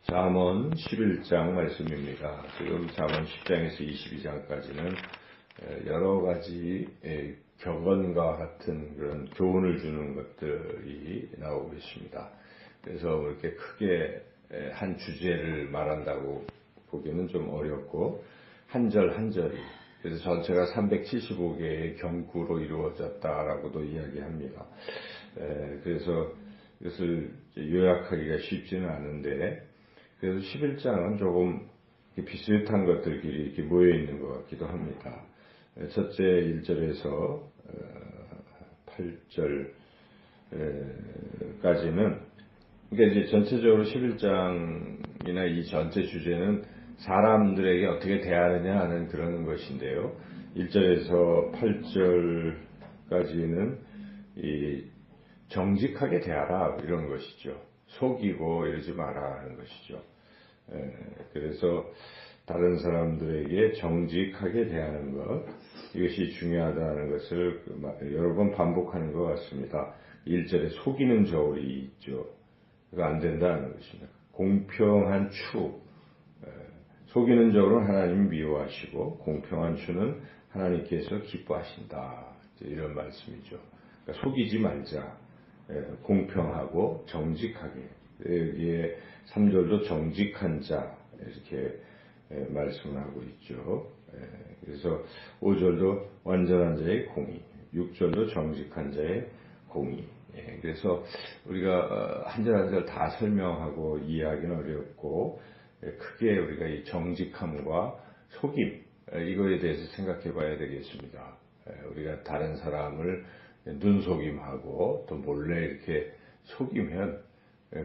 잠언 11장 말씀입니다. 지금 잠언 10장에서 22장까지는 여러 가지 격언과 같은 그런 교훈을 주는 것들이 나오고 있습니다. 그래서 이렇게 크게 한 주제를 말한다고 보기는 좀 어렵고 한 절 한 절이 그래서 전체가 375개의 경구로 이루어졌다라고도 이야기합니다. 그래서 이것을 요약하기가 쉽지는 않은데 그래서 11장은 조금 비슷한 것들끼리 이렇게 모여 있는 것 같기도 합니다. 첫째 1절에서 8절까지는 그러니까 이제 전체적으로 11장이나 이 전체 주제는 사람들에게 어떻게 대하느냐 하는 그런 것인데요. 1절에서 8절까지는 이 정직하게 대하라 이런 것이죠. 속이고 이러지 마라 하는 것이죠. 그래서 다른 사람들에게 정직하게 대하는 것 이것이 중요하다는 것을 여러 번 반복하는 것 같습니다. 1절에 속이는 저울이 있죠. 그거 안 된다는 것입니다. 공평한 추 속이는 저울은 하나님이 미워하시고 공평한 추는 하나님께서 기뻐하신다. 이런 말씀이죠. 그러니까 속이지 말자. 공평하고 정직하게 여기에 3절도 정직한 자 이렇게 말씀을 하고 있죠. 그래서 5절도 완전한 자의 공의 6절도 정직한 자의 공의 그래서 우리가 한 절 한 절 다 설명하고 이해하기는 어렵고 크게 우리가 이 정직함과 속임 이거에 대해서 생각해 봐야 되겠습니다. 우리가 다른 사람을 눈속임하고 또 몰래 이렇게 속이면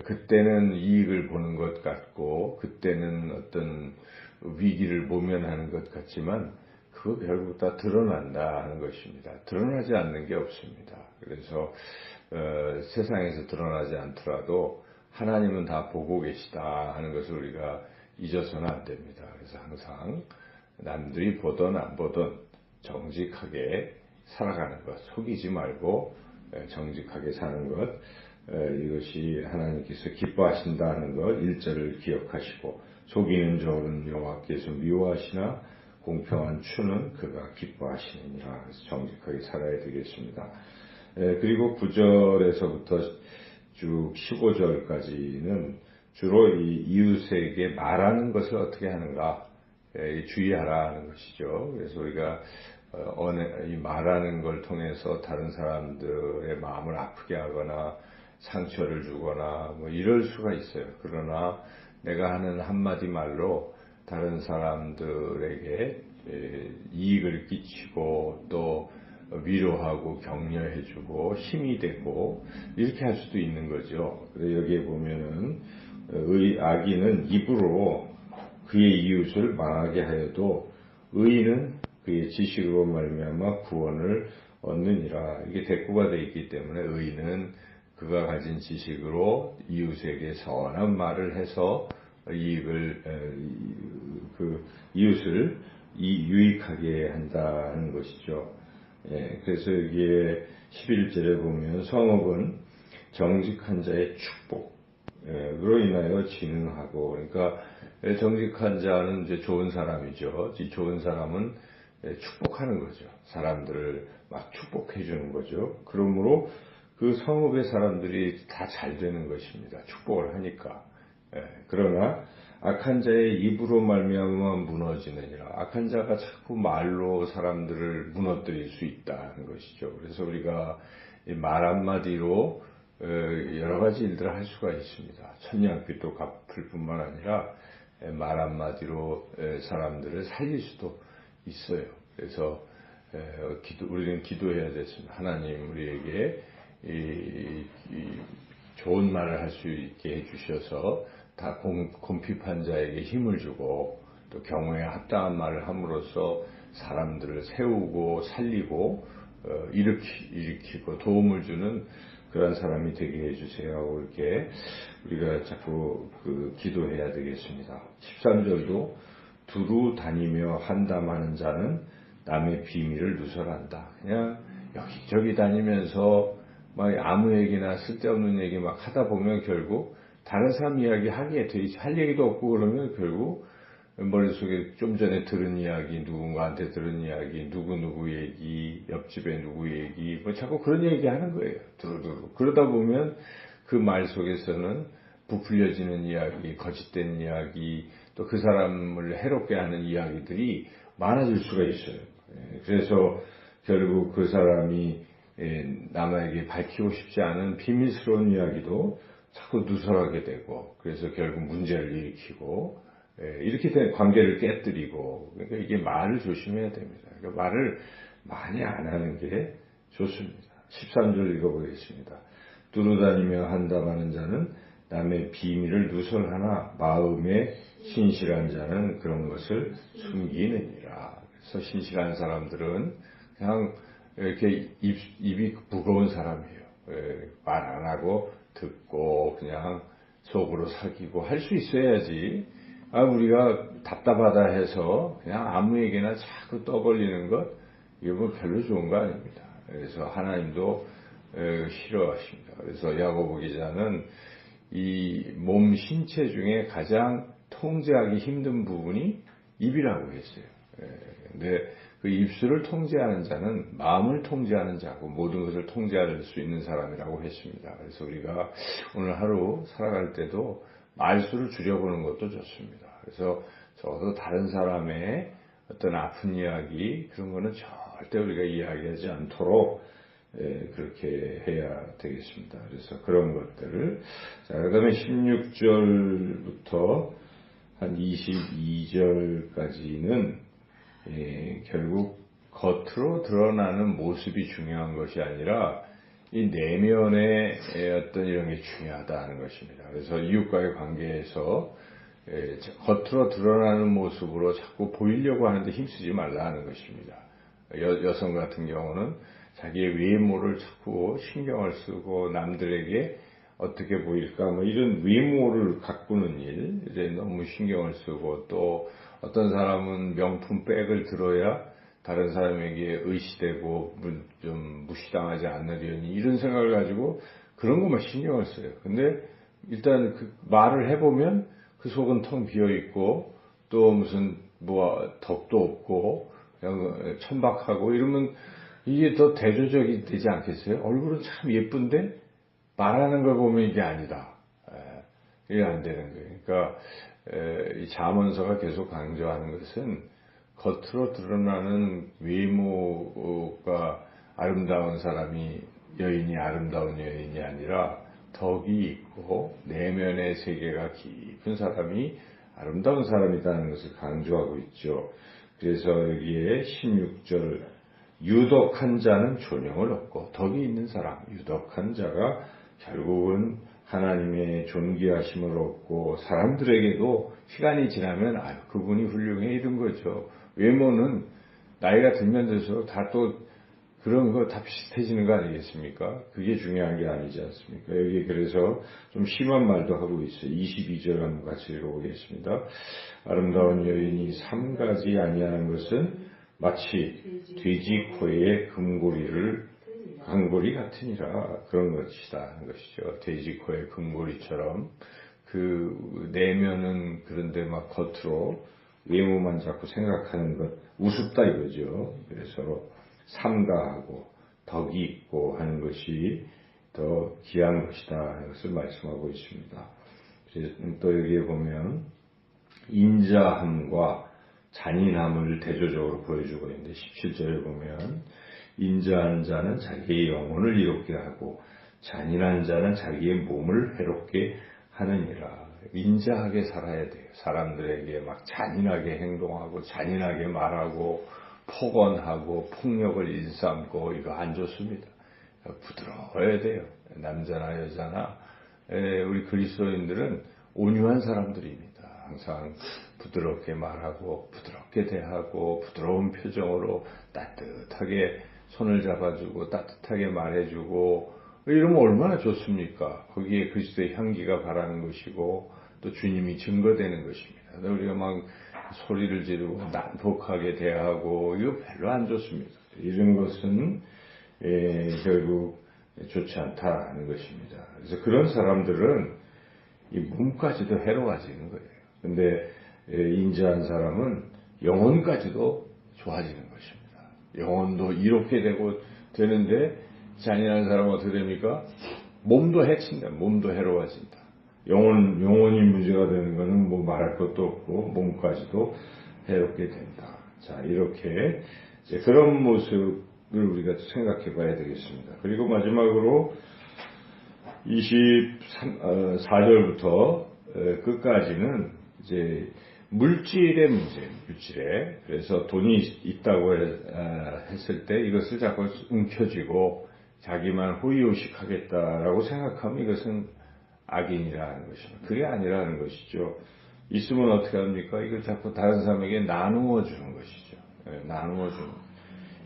그때는 이익을 보는 것 같고 그때는 어떤 위기를 모면하는 것 같지만 그거 결국 다 드러난다 하는 것입니다. 드러나지 않는 게 없습니다. 그래서 세상에서 드러나지 않더라도 하나님은 다 보고 계시다 하는 것을 우리가 잊어서는 안 됩니다. 그래서 항상 남들이 보든 안 보든 정직하게 살아가는 것, 속이지 말고 정직하게 사는 것, 이것이 하나님께서 기뻐하신다는 것, 1절을 기억하시고 속이는 저울은 여호와께서 미워하시나 공평한 추는 그가 기뻐하시느니라. 그래서 정직하게 살아야 되겠습니다. 그리고 9절에서부터 쭉 15절까지는 주로 이 이웃에게 말하는 것을 어떻게 하는가 주의하라는 것이죠. 그래서 우리가 이 말하는 걸 통해서 다른 사람들의 마음을 아프게 하거나 상처를 주거나 뭐 이럴 수가 있어요. 그러나 내가 하는 한마디 말로 다른 사람들에게 이익을 끼치고 또 위로하고 격려해주고 힘이 되고 이렇게 할 수도 있는 거죠. 그래서 여기에 보면은 악인은 입으로 그의 이웃을 망하게 하여도 의인은 그의 지식으로 말미암아 구원을 얻느니라. 이게 대꾸가 되어 있기 때문에 의인은 그가 가진 지식으로 이웃에게 선한 말을 해서 이웃을 유익하게 한다는 것이죠. 그래서 여기에 11절에 보면 성읍은 정직한 자의 축복으로 인하여 진흥하고 그러니까 정직한 자는 이제 좋은 사람이죠. 좋은 사람은 축복하는 거죠. 사람들을 막 축복해 주는 거죠. 그러므로 그 성읍의 사람들이 다 잘 되는 것입니다. 축복을 하니까. 그러나 악한 자의 입으로 말미암아 무너지느니라. 악한 자가 자꾸 말로 사람들을 무너뜨릴 수 있다는 것이죠. 그래서 우리가 말 한마디로 여러 가지 일들을 할 수가 있습니다. 천냥빚도 갚을 뿐만 아니라 말 한마디로 사람들을 살릴 수도 있어요. 그래서 우리는 기도해야 됐습니다. 하나님 우리에게 좋은 말을 할 수 있게 해주셔서 다 곰핍한 자에게 힘을 주고 또 경우에 합당한 말을 함으로써 사람들을 세우고 살리고 일으키고 도움을 주는 그런 사람이 되게 해주세요 하고 이렇게 우리가 자꾸 기도해야 되겠습니다. 13절도 두루 다니며 한담하는 자는 남의 비밀을 누설한다. 그냥 여기저기 다니면서 막 아무 얘기나 쓸데없는 얘기 막 하다 보면 결국 다른 사람 이야기 하기에 할 얘기도 없고 그러면 결국 머릿속에 좀 전에 들은 이야기, 누군가한테 들은 이야기, 누구 얘기, 옆집에 누구 얘기, 뭐 자꾸 그런 얘기 하는 거예요. 두루두루. 그러다 보면 그 말 속에서는 부풀려지는 이야기, 거짓된 이야기, 또 그 사람을 해롭게 하는 이야기들이 많아질 수가 있어요. 그래서 결국 그 사람이 남에게 밝히고 싶지 않은 비밀스러운 이야기도 자꾸 누설하게 되고, 그래서 결국 문제를 일으키고, 이렇게 된 관계를 깨뜨리고, 그러니까 이게 말을 조심해야 됩니다. 그러니까 말을 많이 안 하는 게 좋습니다. 13절 읽어보겠습니다. 두루다니며 한담하는 자는 남의 비밀을 누설하나 마음에 신실한 자는 그런 것을 숨기느니라. 그래서 신실한 사람들은 그냥 이렇게 입이 무거운 사람이에요. 말 안 하고 듣고 그냥 속으로 사귀고 할 수 있어야지. 우리가 답답하다 해서 그냥 아무에게나 자꾸 떠벌리는 것, 이게 뭐 별로 좋은 거 아닙니다. 그래서 하나님도 싫어하십니다. 그래서 야고보 기자는 이 몸 신체 중에 가장 통제하기 힘든 부분이 입이라고 했어요. 근데 그 입술을 통제하는 자는 마음을 통제하는 자고 모든 것을 통제할 수 있는 사람이라고 했습니다. 그래서 우리가 오늘 하루 살아갈 때도 말수를 줄여보는 것도 좋습니다. 그래서 적어도 다른 사람의 어떤 아픈 이야기 그런 거는 절대 우리가 이야기하지 않도록 그렇게 해야 되겠습니다. 그래서 그런 것들을 그 다음에 16절부터 한 22절까지는 결국 겉으로 드러나는 모습이 중요한 것이 아니라 이 내면의 어떤 이런 게 중요하다는 것입니다. 그래서 이웃과의 관계에서 겉으로 드러나는 모습으로 자꾸 보이려고 하는데 힘쓰지 말라는 것입니다. 여성 같은 경우는 자기의 외모를 자꾸 신경을 쓰고 남들에게 어떻게 보일까 뭐 이런 외모를 가꾸는 일에 너무 신경을 쓰고, 또 어떤 사람은 명품 백을 들어야 다른 사람에게 의시되고 좀 무시당하지 않으려니 이런 생각을 가지고 그런 것만 신경을 써요. 근데 일단 그 말을 해보면 그 속은 텅 비어있고 또 무슨 뭐 덕도 없고 그냥 천박하고 이러면 이게 더 대조적이 되지 않겠어요? 얼굴은 참 예쁜데 말하는 걸 보면 이게 아니다. 이게 안 되는 거예요. 그러니까 이 잠언서가 계속 강조하는 것은 겉으로 드러나는 외모가 아름다운 사람이 여인이 아름다운 여인이 아니라 덕이 있고 내면의 세계가 깊은 사람이 아름다운 사람이라는 것을 강조하고 있죠. 그래서 여기에 16절 유덕한 자는 존영을 얻고, 덕이 있는 사람, 유덕한 자가 결국은 하나님의 존귀하심을 얻고 사람들에게도 시간이 지나면 그분이 훌륭해 이런 거죠. 외모는 나이가 들면 들수록 다 또 그런 거 다 비슷해지는 거 아니겠습니까? 그게 중요한 게 아니지 않습니까? 여기 그래서 좀 심한 말도 하고 있어요. 22절 한번 같이 읽어보겠습니다. 아름다운 여인이 삼가지 아니하는 것은 마치 돼지 코에 금고리 같으니라. 그런 것이다 하는 것이죠. 돼지 코에 금고리처럼 그 내면은 그런데 막 겉으로 외모만 자꾸 생각하는 것 우습다 이거죠. 그래서 삼가하고 덕이 있고 하는 것이 더 귀한 것이다 하는 것을 말씀하고 있습니다. 또 여기에 보면 인자함과 잔인함을 대조적으로 보여주고 있는데 17절에 보면 인자한 자는 자기의 영혼을 이롭게 하고 잔인한 자는 자기의 몸을 해롭게 하느니라. 인자하게 살아야 돼요. 사람들에게 막 잔인하게 행동하고 잔인하게 말하고 폭언하고 폭력을 일삼고 이거 안 좋습니다. 부드러워야 돼요. 남자나 여자나 우리 그리스도인들은 온유한 사람들입니다. 항상 부드럽게 말하고 부드럽게 대하고 부드러운 표정으로 따뜻하게 손을 잡아주고 따뜻하게 말해주고 이러면 얼마나 좋습니까? 거기에 그리스도의 향기가 바라는 것이고 또 주님이 증거되는 것입니다. 우리가 막 소리를 지르고 난폭하게 대하고 이거 별로 안 좋습니다. 이런 것은 결국 좋지 않다는 것입니다. 그래서 그런 사람들은 이 몸까지도 해로워지는 거예요. 근데 인자한 사람은 영혼까지도 좋아지는 것입니다. 영혼도 이롭게 되는데 잔인한 사람은 어떻게 됩니까? 몸도 해친다. 몸도 해로워진다. 영혼이 문제가 되는 것은 뭐 말할 것도 없고 몸까지도 해롭게 된다. 자, 이렇게 이제 그런 모습을 우리가 생각해 봐야 되겠습니다. 그리고 마지막으로 24절부터 끝까지는 이제 물질의 문제예요. 물질에. 그래서 돈이 있다고 했을 때 이것을 자꾸 움켜쥐고 자기만 호의호식하겠다라고 생각하면 이것은 악인이라는 것입니다. 그게 아니라는 것이죠. 있으면 어떻게 합니까? 이걸 자꾸 다른 사람에게 나누어 주는 것이죠. 나누어 주는.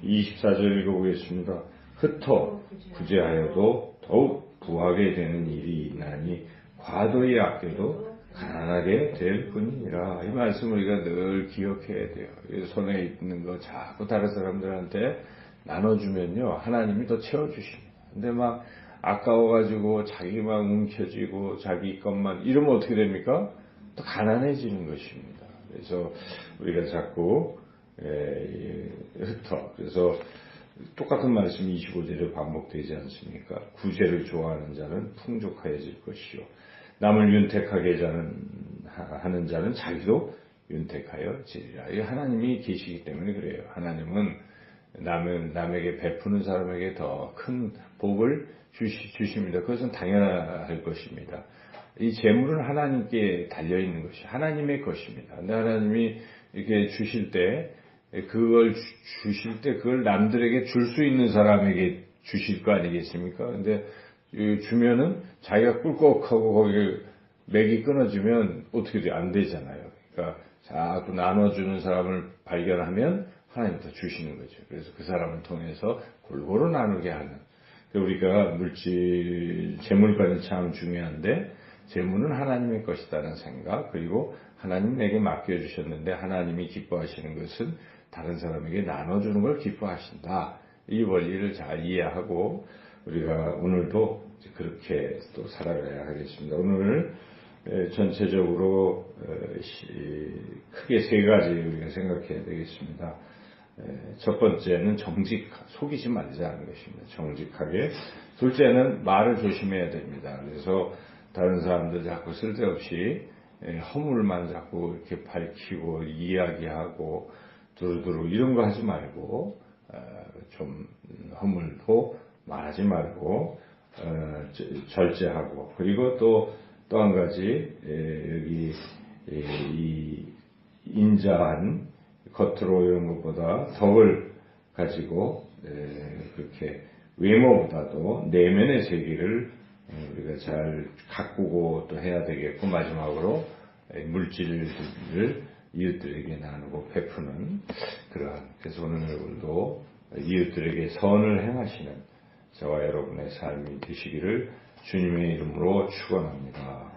24절 읽어보겠습니다. 흩어 구제하여도 더욱 부하게 되는 일이 있나니 과도히 아껴도 가난하게 될 뿐이니라. 이 말씀을 우리가 늘 기억해야 돼요. 손에 있는 거 자꾸 다른 사람들한테 나눠주면요, 하나님이 더 채워주십니다. 근데 막 아까워가지고 자기만 움켜쥐고 자기 것만 이러면 어떻게 됩니까? 또 가난해지는 것입니다. 그래서 우리가 자꾸 흩어. 그래서 똑같은 말씀이 25절에 반복되지 않습니까? 구제를 좋아하는 자는 풍족하여질 것이요. 남을 윤택하게 하는 자는 자기도 윤택하여 지리라. 이 하나님이 계시기 때문에 그래요. 하나님은 남에게 베푸는 사람에게 더 큰 복을 주십니다. 그것은 당연할 것입니다. 이 재물은 하나님께 달려있는 것이 하나님의 것입니다. 근데 하나님이 이렇게 주실 때 그걸 남들에게 줄 수 있는 사람에게 주실 거 아니겠습니까? 근데 주면은 자기가 꿀꺽하고 거기 맥이 끊어지면 어떻게 돼요? 안 되잖아요. 그러니까 자꾸 나눠주는 사람을 발견하면 하나님부터 주시는 거죠. 그래서 그 사람을 통해서 골고루 나누게 하는. 우리가 재물까지 참 중요한데 재물은 하나님의 것이라는 생각, 그리고 하나님 내게 맡겨주셨는데 하나님이 기뻐하시는 것은 다른 사람에게 나눠주는 걸 기뻐하신다. 이 원리를 잘 이해하고 우리가 오늘도 그렇게 또 살아가야 하겠습니다. 오늘 전체적으로 크게 세 가지 우리가 생각해야 되겠습니다. 첫 번째는 속이지 말자는 것입니다. 정직하게. 둘째는 말을 조심해야 됩니다. 그래서 다른 사람들 자꾸 쓸데없이 허물만 자꾸 이렇게 밝히고 이야기하고 두루두루 이런 거 하지 말고 좀 허물도 말하지 말고 절제하고, 그리고 또 한 가지 여기 이 인자한 겉으로 이런 것보다 덕을 가지고 그렇게 외모보다도 내면의 세계를 우리가 잘 가꾸고 또 해야 되겠고, 마지막으로 물질을 이웃들에게 나누고 베푸는 그러한, 그래서 오늘도 이웃들에게 선을 행하시는 저와 여러분의 삶이 되시기를 주님의 이름으로 축원합니다.